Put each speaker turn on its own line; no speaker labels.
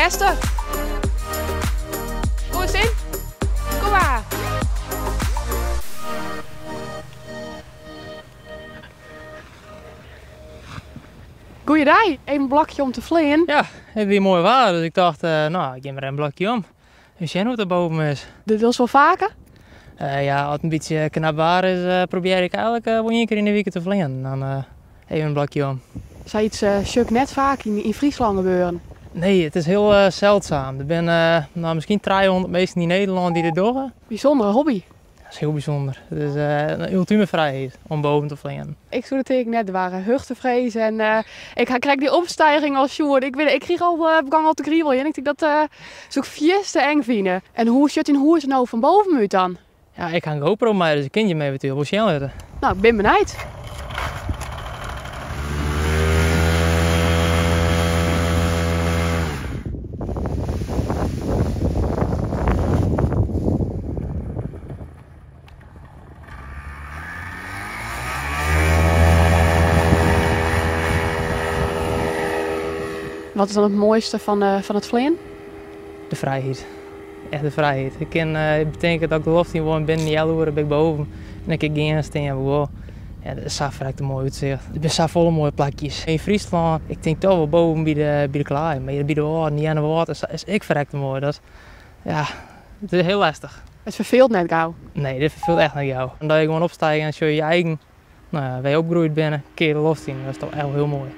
Esther. Kom eens in. Kom maar. Goeiedag, even een blokje om te vliegen.
Ja, het weer mooi waar, dus ik dacht, nou, ik geef maar een blokje om. En zien hoe het boven is.
Dit wil wel vaker?
Ja, als het een beetje knap waar is, probeer ik eigenlijk wel 1 keer in de week te vliegen. Dan even een blokje om.
Zou iets net vaak in Friesland gebeuren?
Nee, het is heel zeldzaam. Er zijn misschien 300 mensen in Nederland die dit doen.
Bijzondere hobby.
Dat is heel bijzonder. Het is een ultieme vrijheid om boven te vliegen.
Ik zou het tegen net waren heugtevrees en ik krijg die opstijging als Sjoerd. Ik kreeg begon al te kriebelen en ik denk dat zo'n fieste eng vinden. En hoe zit het nou van boven uit dan?
Ja, ik ga een GoPro mee, dus ik kan je mee eventueel wel zien laten.
Nou, ik ben benieuwd. Wat is dan het mooiste van het vliegen?
De vrijheid. Echt de vrijheid. Ik kan, het betekent dat ik de lucht in woon binnen 11 uur ben ik boven. En dan kan ik geen steen wow. Ja, dat is zo vrij mooi uitzicht. Er zijn zo volle mooie plekjes. In Friesland, ik denk toch wel boven bij de klaai. Maar bij de water, niet aan de water, is ik verrekte mooi. Dat, ja, het is heel lastig.
Het verveelt net gauw.
Nee, dit verveelt echt niet jou. En dat je gewoon opstijgt en zo je eigen, nou ja, waar je opgegroeid bent, keer de lucht in. Dat is toch echt heel mooi.